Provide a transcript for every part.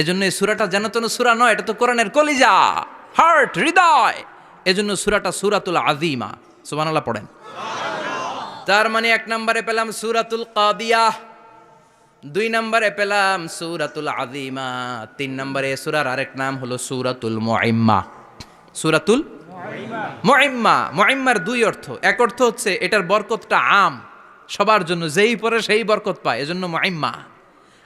এজন্য এই সূরাটা যেন তেন সূরা নয়, এটা তো কোরআনের কলিজা, হার্ট, হৃদয়। এজন্য সূরাটা সূরাতুল আযীমা। সুবহানাল্লাহ পড়েন। তার মানে 1 নম্বরে পেলাম সূরাতুল কাদিয়াহ, 2 নম্বরে পেলাম সূরাতুল আযীমা, 3 নম্বরে সূরার আরেক নাম হলো সূরাতুল মুইম্মা। সূরাতুল মুইম্মা। মুইম্মার 2 অর্থ। এক অর্থ হচ্ছে এটার বরকতটা আম, সবার জন্য, যেই পড়ে সেই বরকত পায়, এজন্য মুইম্মা।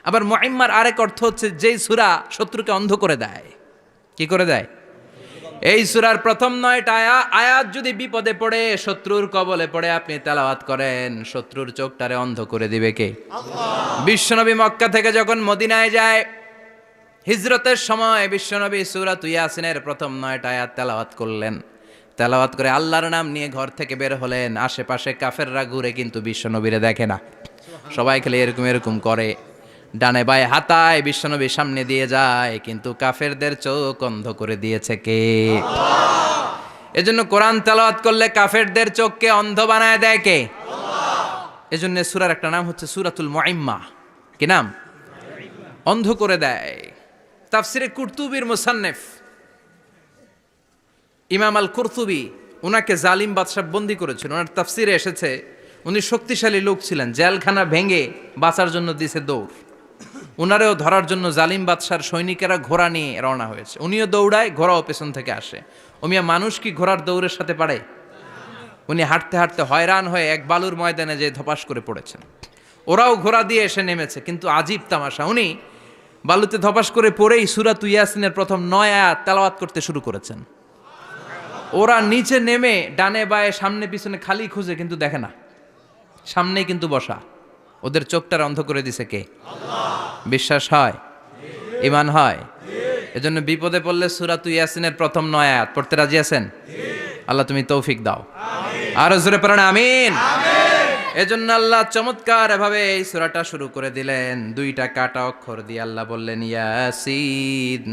আবার মুইম্মার আরেক অর্থ হচ্ছে যেই সূরা শত্রুকে অন্ধ করে দেয়। কি করে দেয়? এই সূরার প্রথম 9টা আয়াত যদি বিপদে পড়ে, শত্রুর কবলে পড়ে আপনি তেলাওয়াত করেন, শত্রুর চোখটারে অন্ধ করে দিবে কে? আল্লাহ। বিশ্বনবী মক্কা থেকে যখন মদিনায় যায়, হিজরতের সময় বিশ্বনবী সূরাত ইয়াসিনের প্রথম 9টা আয়াত তেলাওয়াত করলেন। তেলাওয়াত করে আল্লাহর নাম নিয়ে ঘর থেকে বের হলেন। আশেপাশে কাফেররা ঘুরে কিন্তু বিশ্বনবীরে দেখে না, সবাই খেলে এরকম এরকম করে, ডানে বায়ে হাতায় বিশ্বনবীর সামনে দিয়ে যায়, কিন্তু কাফেরদের চোখ অন্ধ করে দিয়েছে কে? আল্লাহ। এজন্য কোরআন তেলাওয়াত করলে কাফেরদের চোখকে অন্ধ বানায় দেয় কে? আল্লাহ। এজন্য সূরার একটা নাম হচ্ছে সূরাতুল মুইম্মা। কি নাম? অন্ধ করে দেয়। তাফসিরে কুরতুবির মুসান্নিফ ইমাম আল কুরতুবি, উনাকে জালিম বাদশা বন্দী করেছিল। ওনার তাফসিরে এসেছে উনি শক্তিশালী লোক ছিলেন, জেলখানা ভেঙে বাঁচার জন্য দিছে দৌড়। উনারেও ধরার জন্য জালিম বাদশার সৈনিকেরা ঘোড়া নিয়ে রওনা হয়েছে। উনিও দৌড়ায়, ঘোড়াও পেছন থেকে আসে। ওমিয়া মানুষ কি ঘোড়ার দৌড়ের সাথে পারে? উনি হাঁটতে হাঁটতে হয়রান হয়ে এক বালুর ময়দানে যে ধপাস করে পড়েছেন। ওরাও ঘোড়া দিয়ে এসে নেমেছে, কিন্তু আজীব তামাশা, উনি বালুতে ধপাস করে পড়েই সূরাত ইয়াসিনের প্রথম 9 আয়াত তেলাওয়াত করতে শুরু করেছেন। ওরা নিচে নেমে ডানে বায়ে সামনে পিছনে খালি খুঁজে, কিন্তু দেখে না, সামনেই কিন্তু বসা। ওদের চোখটার অন্ধ করে দিছে কে? আল্লাহ। বিশ্বাস হয়? ঈমান হয়? এজন্য বিপদে পড়লে সূরাত ইয়াসিনের প্রথম 9 আয়াত পড়তে রাজি আছেন? আল্লাহ তুমি তৌফিক দাও। আরো জোরে পড়েন আমিন। এজন্য আল্লাহ চমৎকার ভাবে এই সূরাটা শুরু করে দিলেন। 2টা কাটা অক্ষর দিয়ে আল্লাহ বললেন ইয়াসিন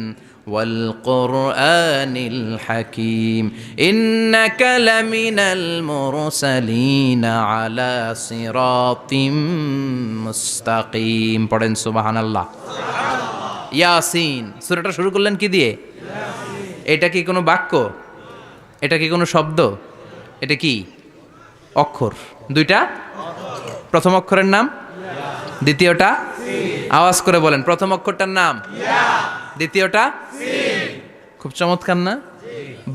ওয়াল কুরআনিল হাকীম ইন্নাকা লামিনাল মুরসালিন আলা সিরাতিম মুস্তাকিম। পড়েন সুবহানাল্লাহ। ইয়াসিন। সূরাটা শুরু করলেন কি দিয়ে? এটা কি কোনো বাক্য? এটা কি কোনো শব্দ? এটা কি অক্ষর? 2টা। প্রথম অক্ষরের নাম, দ্বিতীয়টা আওয়াজ করে বলেন, প্রথম অক্ষরটার নাম, দ্বিতীয়টা। খুব চমৎকার না?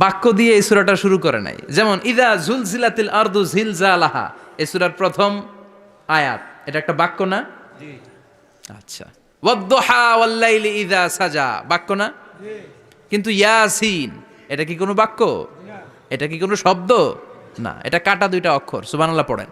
বাক্য দিয়ে এই সূরাটা শুরু করে নাই। যেমন ইযা জুলজিলাতিল আরদু জিলজালাহা, এই সূরার প্রথম আয়াত, এটা একটা বাক্য না? আচ্ছা। ওয়াদ-দুহা ওয়াল-লাইলি ইযা সাজা, বাক্য না? কিন্তু ইয়াসিন, এটা কি কোনো বাক্য? এটা কি কোনো শব্দ? না, এটা কাটা 2টা অক্ষর। সুবহানাল্লাহ পড়েন।